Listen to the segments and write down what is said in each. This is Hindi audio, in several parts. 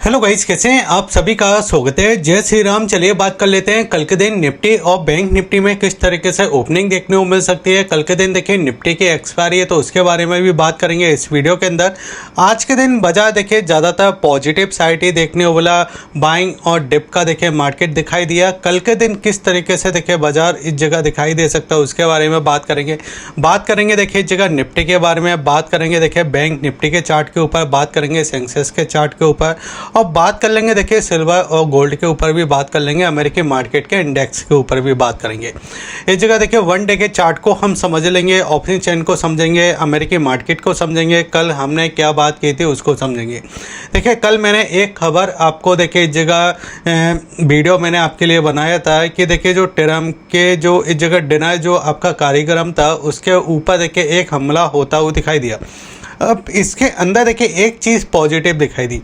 हेलो गाइस, कैसे हैं आप सभी का स्वागत है। जय श्री राम। चलिए बात कर लेते हैं कल के दिन निफ्टी और बैंक निफ्टी में किस तरीके से ओपनिंग देखने को मिल सकती है। कल के दिन देखिए निफ्टी की एक्सपायरी है तो उसके बारे में भी बात करेंगे इस वीडियो के अंदर। आज के दिन बाजार देखिए ज़्यादातर पॉजिटिव साइड ही देखने को मिला, बाइंग और डिप का देखिए मार्केट दिखाई दिया। कल के दिन किस तरीके से देखिए बाजार इस जगह दिखाई दे सकता है उसके बारे में बात करेंगे देखिए इस जगह निफ्टी के बारे में बात करेंगे, देखिए बैंक निफ्टी के चार्ट के ऊपर बात करेंगे, सेंसेक्स के चार्ट के ऊपर, और बात कर लेंगे देखिए सिल्वर और गोल्ड के ऊपर भी बात कर लेंगे, अमेरिकी मार्केट के इंडेक्स के ऊपर भी बात करेंगे। इस जगह देखिए वन डे के चार्ट को हम समझ लेंगे, ऑप्शन चेन को समझेंगे, अमेरिकी मार्केट को समझेंगे, कल हमने क्या बात की थी उसको समझेंगे। देखिए कल मैंने एक खबर आपको देखिए इस जगह वीडियो मैंने आपके लिए बनाया था कि देखिए जो ट्रम्प के जो इस जगह डिनर जो आपका कार्यक्रम था उसके ऊपर देखिए एक हमला होता हुआ दिखाई दिया। अब इसके अंदर देखिए एक चीज़ पॉजिटिव दिखाई दी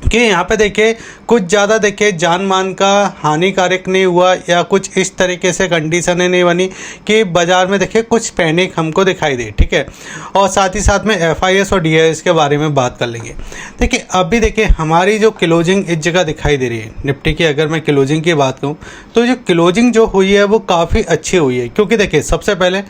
कि यहाँ पे देखिए कुछ ज़्यादा देखिए जान मान का हानिकारक नहीं हुआ या कुछ इस तरीके से कंडीशनें नहीं बनी कि बाज़ार में देखिए कुछ पैनिक हमको दिखाई दे, ठीक है। और साथ ही साथ में FIS और DIS के बारे में बात कर लेंगे। देखिए अभी देखिए हमारी जो क्लोजिंग इस जगह दिखाई दे रही है निफ्टी की, अगर मैं क्लोजिंग की बात करूँ तो जो क्लोजिंग जो हुई है वो काफ़ी अच्छी हुई है। क्योंकि देखिए सबसे पहले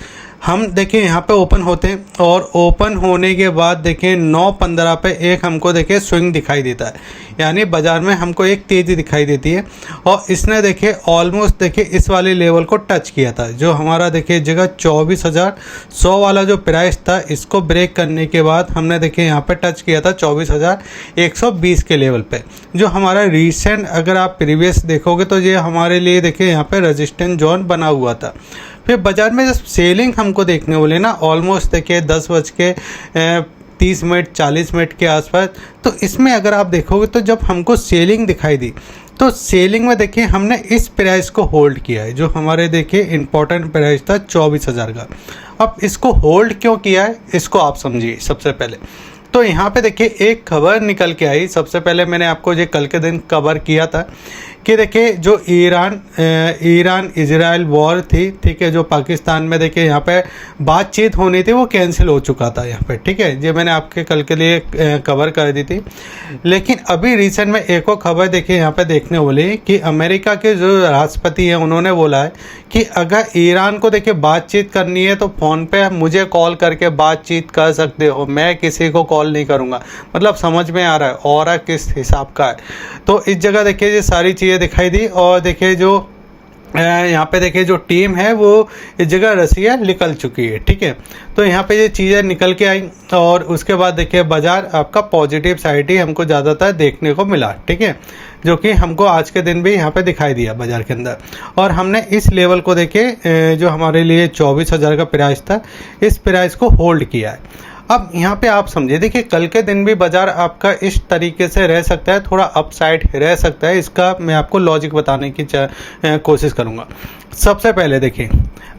हम देखिए यहाँ पे ओपन होते हैं और ओपन होने के बाद देखिए 9:15 पे एक हमको देखिए स्विंग दिखाई देता है, यानी बाज़ार में हमको एक तेज़ी दिखाई देती है। और इसने देखिए ऑलमोस्ट देखिए इस वाले लेवल को टच किया था, जो हमारा देखिए जगह 24,100 वाला जो प्राइस था, इसको ब्रेक करने के बाद हमने देखिए यहाँ पे टच किया था 24,120 के लेवल पे। जो हमारा रिसेंट अगर आप प्रीवियस देखोगे तो ये हमारे लिए देखिए यहाँ पे रेजिस्टेंस जोन बना हुआ था। फिर बाज़ार में जब सेलिंग हमको देखने को ना ऑलमोस्ट देखिए 10:30 40 मिनट के आसपास, तो इसमें अगर आप देखोगे तो जब हमको सेलिंग दिखाई दी तो सेलिंग में देखिए हमने इस प्राइस को होल्ड किया है, जो हमारे देखिए इम्पोर्टेंट प्राइस था 24,000 का। अब इसको होल्ड क्यों किया है इसको आप समझिए। सबसे पहले तो यहाँ पे देखिए एक खबर निकल के आई। सबसे पहले मैंने आपको ये कल के दिन कवर किया था कि देखिए जो ईरान इजराइल वॉर थी, ठीक है, जो पाकिस्तान में देखिए यहाँ पे बातचीत होनी थी वो कैंसिल हो चुका था यहाँ पे, ठीक है। ये मैंने आपके कल के लिए कवर कर दी थी। लेकिन अभी रिसेंट में एक और खबर देखिए यहाँ पे देखने वाली कि अमेरिका के जो राष्ट्रपति हैं उन्होंने बोला है कि अगर ईरान को देखिए बातचीत करनी है तो फ़ोन पे मुझे कॉल करके बातचीत कर सकते हो, मैं किसी को कॉल नहीं करूँगा। मतलब समझ में आ रहा है और किस हिसाब का है। तो इस जगह देखिए ये सारी चीज़ें दिखाई दी। और देखिए जो यहाँ पे देखिए जो टीम है वो इस जगह रसिया निकल चुकी है, ठीक है। तो यहाँ पे ये चीज़ें निकल के आई और उसके बाद देखिए बाज़ार आपका पॉजिटिव साइड ही हमको ज़्यादातर देखने को मिला, ठीक है, जो कि हमको आज के दिन भी यहाँ पे दिखाई दिया बाज़ार के अंदर। और हमने इस लेवल को देखिए जो हमारे लिए 24,000 का प्राइस था, इस प्राइस को होल्ड किया है। अब यहाँ पे आप समझिए देखिए कल के दिन भी बाज़ार आपका इस तरीके से रह सकता है, थोड़ा अपसाइड रह सकता है। इसका मैं आपको लॉजिक बताने की कोशिश करूँगा। सबसे पहले देखिए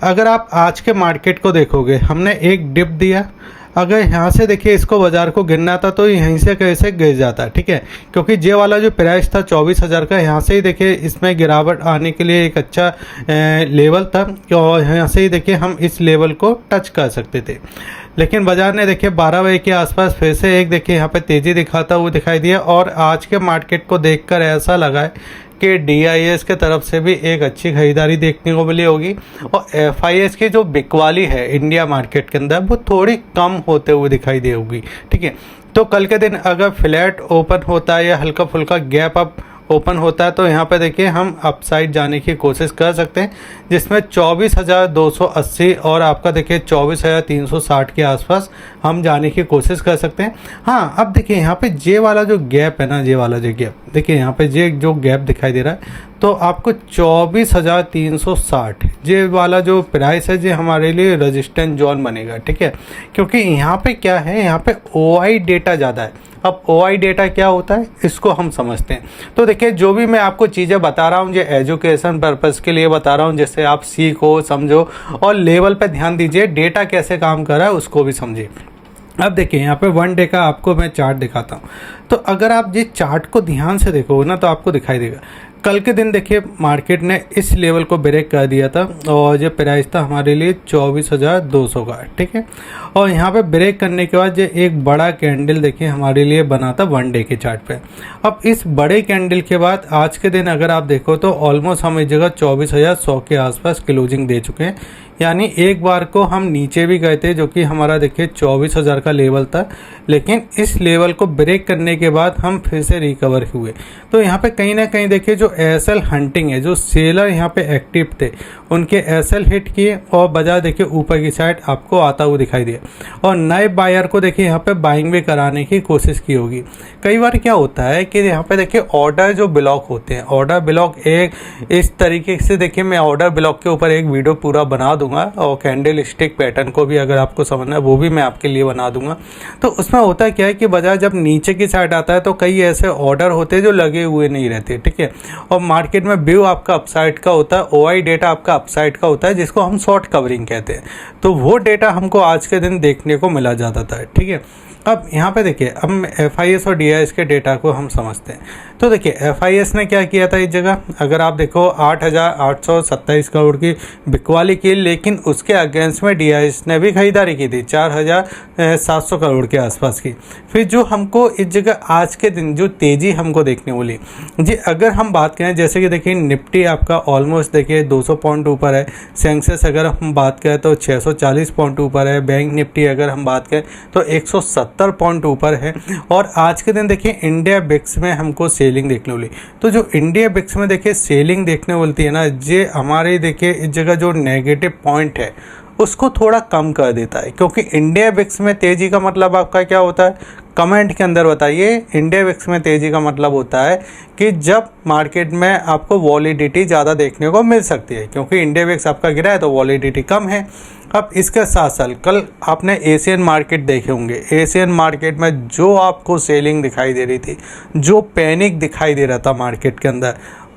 अगर आप आज के मार्केट को देखोगे, हमने एक डिप दिया, अगर यहाँ से देखिए इसको बाज़ार को गिरना था तो यहीं से कैसे गिर जाता, ठीक है, क्योंकि जे वाला जो प्राइस था 24,000 का, यहाँ से ही देखिए इसमें गिरावट आने के लिए एक अच्छा लेवल था और यहाँ से ही देखिए हम इस लेवल को टच कर सकते थे। लेकिन बाज़ार ने देखिए 12 बजे के आसपास फिर से एक देखिए यहाँ पे तेज़ी दिखाता हुआ दिखाई दिया। और आज के मार्केट को देखकर ऐसा लगा है कि DIS के तरफ से भी एक अच्छी खरीदारी देखने को मिली होगी और FIS की जो बिकवाली है इंडिया मार्केट के अंदर वो थोड़ी कम होते हुए दिखाई दे होगी, ठीक है। तो कल के दिन अगर फ्लैट ओपन होता है या हल्का फुल्का गैप अप ओपन होता है तो यहाँ पे देखिए हम अपसाइड जाने की कोशिश कर सकते हैं, जिसमें 24,280 और आपका देखिए 24,360 के आसपास हम जाने की कोशिश कर सकते हैं। हाँ, अब देखिए यहाँ पे जे वाला जो गैप है ना, जे वाला जो गैप देखिए यहाँ पे जे जो गैप दिखाई दे रहा है तो आपको 24,360 जे वाला जो प्राइस है, जे हमारे लिए रेजिस्टेंस जोन बनेगा, ठीक है। क्योंकि यहाँ पे क्या है, यहाँ पे OI डेटा ज़्यादा है। अब OI डेटा क्या होता है इसको हम समझते हैं। तो देखिए जो भी मैं आपको चीज़ें बता रहा हूँ ये एजुकेशन पर्पज़ के लिए बता रहा हूँ, जिससे आप सीखो समझो और लेवल पे ध्यान दीजिए, डेटा कैसे काम कर रहा है उसको भी समझिए। अब देखिए यहाँ पे वन डे का आपको मैं चार्ट दिखाता हूँ। तो अगर आप ये चार्ट को ध्यान से देखोगे ना तो आपको दिखाई देगा कल के दिन देखिए मार्केट ने इस लेवल को ब्रेक कर दिया था और ये प्राइस था हमारे लिए 24,200 का, ठीक है। और यहाँ पे ब्रेक करने के बाद ये एक बड़ा कैंडल देखिए हमारे लिए बना था 1 डे के चार्ट पे। अब इस बड़े कैंडल के बाद आज के दिन अगर आप देखो तो ऑलमोस्ट हम इस जगह 24,100 के आसपास क्लोजिंग दे चुके हैं। यानी एक बार को हम नीचे भी गए थे जो कि हमारा देखिए 24,000 का लेवल था, लेकिन इस लेवल को ब्रेक करने के बाद हम फिर से रिकवर हुए। तो यहाँ पे कहीं ना कहीं देखिए जो एसएल हंटिंग है, जो सेलर यहाँ पे एक्टिव थे उनके एसएल हिट किए और बाजार देखिए ऊपर की साइड आपको आता हुआ दिखाई दिया। और नए बायर को देखिए यहाँ पे बाइंग भी कराने की कोशिश की होगी। कई बार क्या होता है कि यहाँ पे देखिए ऑर्डर जो ब्लॉक होते हैं, ऑर्डर ब्लॉक एक इस तरीके से देखिए मैं ऑर्डर ब्लॉक के ऊपर एक वीडियो पूरा बना दूंगा और कैंडल स्टिक पैटर्न को भी अगर आपको समझना है वो भी मैं आपके लिए बना दूंगा। तो उसमें होता क्या है कि बाजार जब नीचे की साइड आता है तो कई ऐसे ऑर्डर होते हैं जो लगे हुए नहीं रहते, ठीक है। और मार्केट में व्यू आपका अपसाइड का होता है, ओआई डेटा आपका अपसाइड का होता है जिसको हम शॉर्ट कवरिंग कहते हैं। तो वो डेटा हमको आज के दिन देखने को मिला जाता था, ठीक है। अब यहाँ पे देखिए अब FIS और DIS के डेटा को हम समझते हैं। तो देखिए FIS ने क्या किया था इस जगह, अगर आप देखो 8,827 करोड़ की बिकवाली की, लेकिन उसके अगेंस्ट में DIS ने भी खरीदारी की थी 4,700 करोड़ के आसपास की। फिर जो हमको इस जगह आज के दिन जो तेज़ी हमको देखने मिली जी, अगर हम बात करें जैसे कि देखिए निफ्टी आपका ऑलमोस्ट देखिए 200 पॉइंट ऊपर है, सेंसेक्स अगर हम बात करें तो 640 पॉइंट ऊपर है, बैंक निफ्टी अगर हम बात करें तो 170 पॉइंट ऊपर है। और आज के दिन देखिए इंडिया बिक्स में हमको सेलिंग देखने मिली। तो जो इंडिया बिक्स में देखिए सेलिंग देखने मिलती है ना, ये हमारे देखिए इस जगह जो नेगेटिव पॉइंट है उसको थोड़ा कम कर देता है। क्योंकि इंडिया बिक्स में तेज़ी का मतलब आपका क्या होता है, कमेंट के अंदर बताइए। इंडिया बिक्स में तेज़ी का मतलब होता है कि जब मार्केट में आपको वॉलिडिटी ज़्यादा देखने को मिल सकती है, क्योंकि इंडिया बिक्स आपका गिरा है तो वॉलिडिटी कम है। अब इसके साथ साथ कल आपने एशियन मार्केट देखे होंगे, एशियन मार्केट में जो आपको सेलिंग दिखाई दे रही थी, जो पैनिक दिखाई दे रहा था मार्केट के अंदर,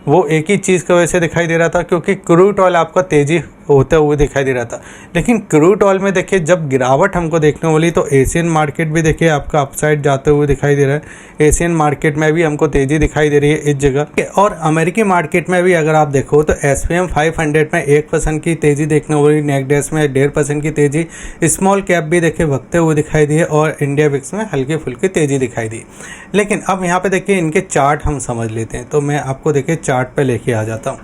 वो एक ही चीज़ की वजह से दिखाई दे रहा था क्योंकि क्रूड ऑयल आपका तेज़ी होते हुए दिखाई दे रहा था। लेकिन क्रूड ऑयल में देखिए जब गिरावट हमको देखने वाली तो एशियन मार्केट भी देखिए आपका अपसाइड जाते हुए दिखाई दे रहा है। एशियन मार्केट में भी हमको तेज़ी दिखाई दे रही है इस जगह। और अमेरिकी मार्केट में भी अगर आप देखो तो SPM 500 में 1% की तेज़ी देखने वाली, नेगडेस में 1.5% की तेज़ी, स्मॉल कैप भी देखिए भगते हुए दिखाई दिए और इंडिया बिक्स में हल्की फुल्की तेज़ी दिखाई दी। लेकिन अब यहाँ पे देखिए इनके चार्ट हम समझ लेते हैं। तो मैं आपको देखिए चार्ट पे लेके आ जाता हूँ।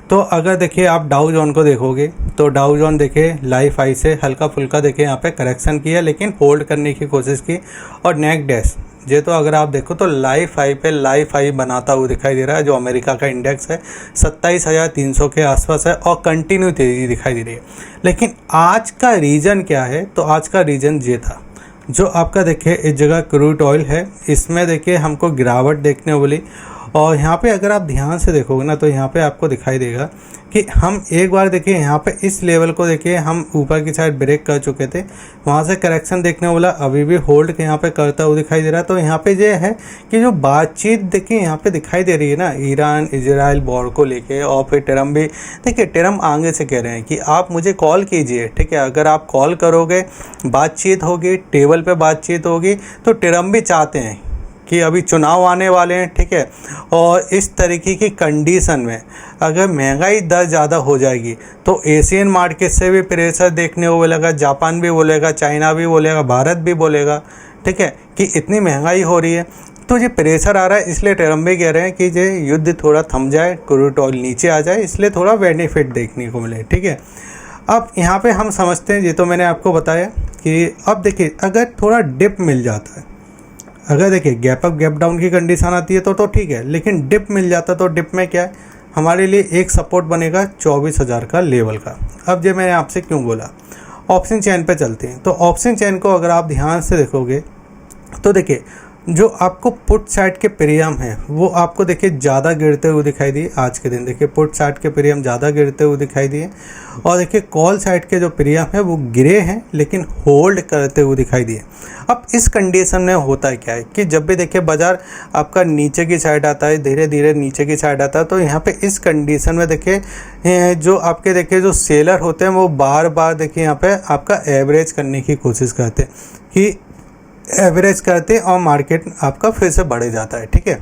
तो अगर देखिए आप डाउ जोन को देखोगे तो डाउ जोन देखिए लाइफ हाई से हल्का फुल्का देखिए यहाँ पे करेक्शन किया, लेकिन होल्ड करने की कोशिश की। और नेगडेस ये तो अगर आप देखो तो लाइफ हाई पे लाइफ हाई बनाता हुआ दिखाई दे रहा है। जो अमेरिका का इंडेक्स है 27,300 के आसपास है और कंटिन्यू तेज़ी दिखाई दे रही है। लेकिन आज का रीज़न क्या है, तो आज का रीज़न ये था जो आपका देखिए इस जगह क्रूड ऑयल है, इसमें देखिए हमको गिरावट देखने वाली। और यहाँ पे अगर आप ध्यान से देखोगे ना तो यहाँ पे आपको दिखाई देगा कि हम एक बार देखिए यहाँ पे इस लेवल को देखिए हम ऊपर की साइड ब्रेक कर चुके थे, वहाँ से करेक्शन देखने वाला अभी भी होल्ड के यहाँ पे करता हुआ दिखाई दे रहा है। तो यहाँ पे ये है कि जो बातचीत देखिए यहाँ पे दिखाई दे रही है ना ईरान इजराइल वॉर को लेके, और फिर ट्रम्प भी देखिए ट्रम्प आगे से कह रहे हैं कि आप मुझे कॉल कीजिए, ठीक है। अगर आप कॉल करोगे बातचीत होगी, टेबल पर बातचीत होगी। तो ट्रम्प भी चाहते हैं कि अभी चुनाव आने वाले हैं, ठीक है। और इस तरीके की कंडीशन में अगर महंगाई दर ज़्यादा हो जाएगी तो एशियन मार्केट से भी प्रेशर देखने को मिलेगा, जापान भी बोलेगा, चाइना भी बोलेगा, भारत भी बोलेगा, ठीक है, कि इतनी महंगाई हो रही है। तो ये प्रेशर आ रहा है, इसलिए ट्रम्प भी कह रहे हैं कि ये युद्ध थोड़ा थम जाए, क्रूड ऑयल नीचे आ जाए, इसलिए थोड़ा बेनिफिट देखने को मिले, ठीक है। अब यहाँ पे हम समझते हैं, ये तो मैंने आपको बताया कि अब देखिए अगर थोड़ा डिप मिल जाता है, अगर देखिए गैप अप गैप डाउन की कंडीशन आती है तो ठीक है, लेकिन डिप मिल जाता तो डिप में क्या है हमारे लिए एक सपोर्ट बनेगा 24,000 का लेवल का। अब ये मैंने आपसे क्यों बोला, ऑप्शन चेन पे चलते हैं। तो ऑप्शन चेन को अगर आप ध्यान से देखोगे तो देखिए जो आपको पुट साइड के प्रीमियम है वो आपको देखिए ज़्यादा गिरते हुए दिखाई दिए आज के दिन। देखिए पुट साइड के प्रीमियम ज़्यादा गिरते हुए दिखाई दिए और देखिए कॉल साइड के जो प्रीमियम है वो गिरे हैं लेकिन होल्ड करते हुए दिखाई दिए। अब इस कंडीशन में होता है क्या है कि जब भी देखिए बाजार आपका नीचे की साइड आता है, धीरे धीरे नीचे की साइड आता है, तो यहाँ पे इस कंडीशन में देखिए जो आपके देखिए जो सेलर होते हैं वो बार बार देखिए यहाँ पे आपका एवरेज करने की कोशिश करते हैं कि एवरेज करते और मार्केट आपका फिर से बढ़ जाता है, ठीक है।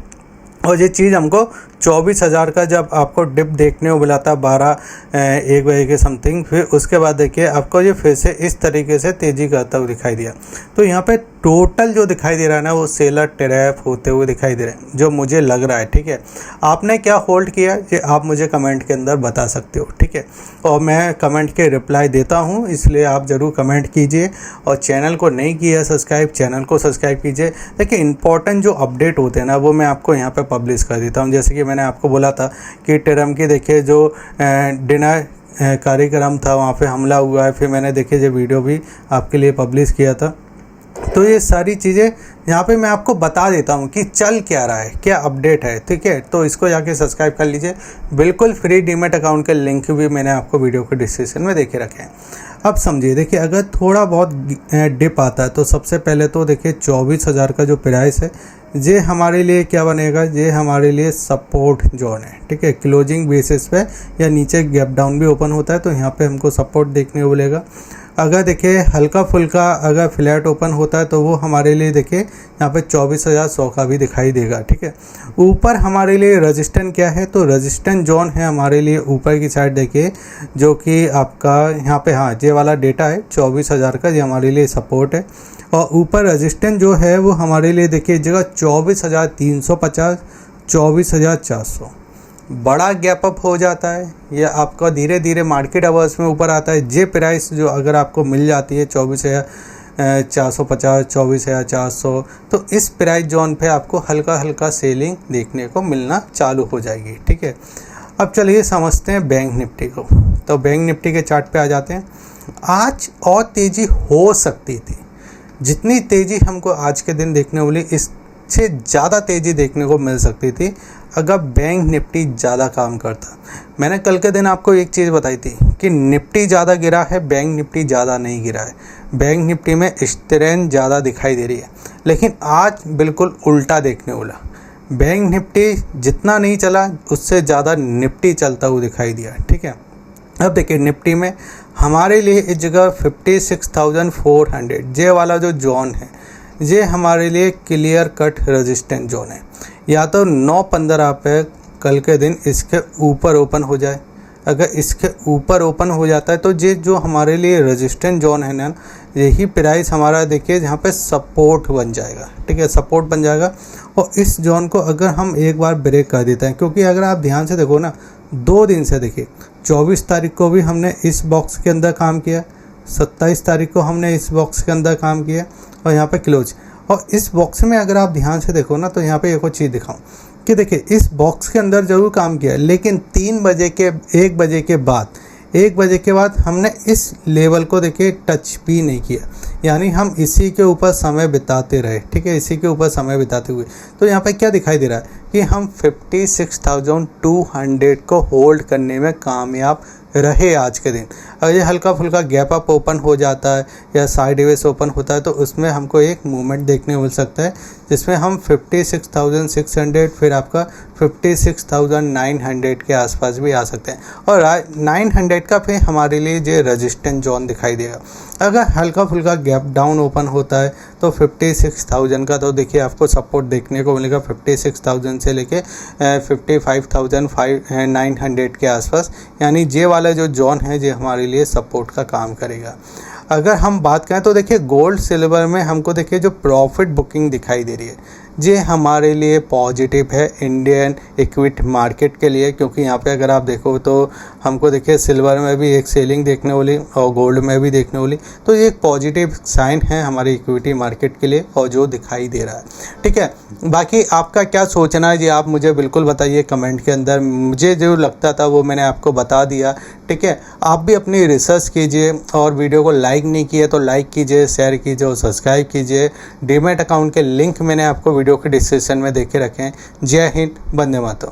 और ये चीज़ हमको 24,000 का जब आपको डिप देखने को मिला था 1 बजे के समथिंग, फिर उसके बाद देखिए आपको ये फिर से इस तरीके से तेज़ी करता हुआ दिखाई दिया। तो यहाँ पे टोटल जो दिखाई दे रहा है ना वो सेलर ट्रैप होते हुए दिखाई दे रहे हैं, जो मुझे लग रहा है। ठीक है, आपने क्या होल्ड किया ये आप मुझे कमेंट के अंदर बता सकते हो। ठीक है, और मैं कमेंट के रिप्लाई देता हूँ, इसलिए आप ज़रूर कमेंट कीजिए। और चैनल को नहीं किया सब्सक्राइब, चैनल को सब्सक्राइब कीजिए। देखिए इंपॉर्टेंट जो अपडेट होते हैं ना वो मैं आपको यहाँ पे पब्लिश कर देता हूँ। जैसे कि मैंने आपको बोला था कि टेरम की देखिए जो डिनर कार्यक्रम था वहाँ पे हमला हुआ है, फिर मैंने देखिए जो वीडियो भी आपके लिए पब्लिश किया था। तो ये सारी चीज़ें यहाँ पे मैं आपको बता देता हूँ कि चल क्या रहा है, क्या अपडेट है। ठीक है, तो इसको जाके सब्सक्राइब कर लीजिए, बिल्कुल फ्री डीमैट अकाउंट के लिंक भी मैंने आपको वीडियो के डिस्क्रिप्शन में देके रखे हैं। अब समझिए, देखिए अगर थोड़ा बहुत डिप आता है तो सबसे पहले तो देखिए 24,000 का जो प्राइस है ये हमारे लिए क्या बनेगा, ये हमारे लिए सपोर्ट जोन है। ठीक है, क्लोजिंग बेसिस पे या नीचे गैप डाउन भी ओपन होता है तो यहाँ पे हमको सपोर्ट देखने को मिलेगा। अगर देखिए हल्का फुल्का अगर फ्लैट ओपन होता है तो वो हमारे लिए देखिए यहाँ पे 24,100 का भी दिखाई देगा। ठीक है, ऊपर हमारे लिए रेजिस्टेंस क्या है, तो रेजिस्टेंस जोन है हमारे लिए ऊपर की साइड देखिए, जो कि आपका यहाँ पे हाँ ये वाला डेटा है 24,000 का, ये हमारे लिए सपोर्ट है। और ऊपर रेजिस्टेंस जो है वो हमारे लिए देखिए जगह 24,350, 24,400 बड़ा गैप अप हो जाता है। यह आपका धीरे धीरे मार्केट आवर्स में ऊपर आता है। जे प्राइस जो अगर आपको मिल जाती है 24,450, 24,400, तो इस प्राइस जोन पे आपको हल्का हल्का सेलिंग देखने को मिलना चालू हो जाएगी। ठीक है, अब चलिए समझते हैं बैंक निफ्टी को। तो बैंक निफ्टी के चार्ट पे आ जाते हैं। आज और तेज़ी हो सकती थी, जितनी तेज़ी हमको आज के दिन देखने को मिली इससे ज़्यादा तेज़ी देखने को मिल सकती थी अगर बैंक निफ्टी ज़्यादा काम करता। मैंने कल के दिन आपको एक चीज़ बताई थी कि निफ्टी ज़्यादा गिरा है, बैंक निफ्टी ज़्यादा नहीं गिरा है। बैंक निफ्टी में स्ट्रेंथ ज़्यादा दिखाई दे रही है, लेकिन आज बिल्कुल उल्टा देखने को मिला। बैंक निफ्टी जितना नहीं चला उससे ज़्यादा निफ्टी चलता हुआ दिखाई दिया। ठीक है, अब देखिए निफ्टी में हमारे लिए इस जगह 56,400 ये वाला जो जोन है ये हमारे लिए क्लियर कट रेजिस्टेंस जोन है। या तो 9-15 पे कल के दिन इसके ऊपर ओपन हो जाए, अगर इसके ऊपर ओपन हो जाता है तो ये जो हमारे लिए रेजिस्टेंस जोन है ना, यही प्राइस हमारा देखिए यहाँ पे सपोर्ट बन जाएगा। ठीक है, सपोर्ट बन जाएगा। और इस जोन को अगर हम एक बार ब्रेक कर देते हैं, क्योंकि अगर आप ध्यान से देखो ना 2 दिन से देखिए 24 तारीख को भी हमने इस बॉक्स के अंदर काम किया, 27 तारीख को हमने इस बॉक्स के अंदर काम किया और यहाँ पे क्लोज। और इस बॉक्स में अगर आप ध्यान से देखो ना तो यहाँ पे एक और चीज़ दिखाऊं कि देखिए इस बॉक्स के अंदर ज़रूर काम किया, लेकिन 1 बजे के बाद हमने इस लेवल को देखिए टच भी नहीं किया, यानी हम इसी के ऊपर समय बिताते रहे। ठीक है, इसी के ऊपर समय बिताते हुए तो यहाँ पे क्या दिखाई दे रहा है कि हम 56,200 को होल्ड करने में कामयाब रहे आज के दिन। अगर ये हल्का फुल्का गैप अप ओपन हो जाता है या साइडवेज ओपन होता है तो उसमें हमको एक मूवमेंट देखने को मिल सकता है, जिसमें हम 56,600 फिर आपका 56,900 के आसपास भी आ सकते हैं। और 900 का फिर हमारे लिए जो रेजिस्टेंस जोन दिखाई देगा। अगर हल्का फुल्का गैप डाउन ओपन होता है तो 56,000 का तो देखिए आपको सपोर्ट देखने को मिलेगा 56,000 से लेके 55,900 के आसपास, यानी ये वाला जो जोन है ये हमारे लिए सपोर्ट का काम करेगा। अगर हम बात करें तो देखिए गोल्ड सिल्वर में हमको देखिए जो प्रॉफिट बुकिंग दिखाई दे रही है ये हमारे लिए पॉजिटिव है इंडियन इक्विटी मार्केट के लिए, क्योंकि यहाँ पे अगर आप देखो तो हमको देखिए सिल्वर में भी एक सेलिंग देखने वाली और गोल्ड में भी देखने वाली, तो ये एक पॉजिटिव साइन है हमारे इक्विटी मार्केट के लिए और जो दिखाई दे रहा है। ठीक है, बाकी आपका क्या सोचना है ये आप मुझे बिल्कुल बताइए कमेंट के अंदर। मुझे जो लगता था वो मैंने आपको बता दिया। ठीक है, आप भी अपनी रिसर्च कीजिए और वीडियो को लाइक नहीं किए तो लाइक कीजिए, शेयर कीजिए और सब्सक्राइब कीजिए। डीमैट अकाउंट के लिंक मैंने आपको वीडियो के डिस्क्रिप्शन में देके रखे हैं। जय हिंद, वंदे मातरम।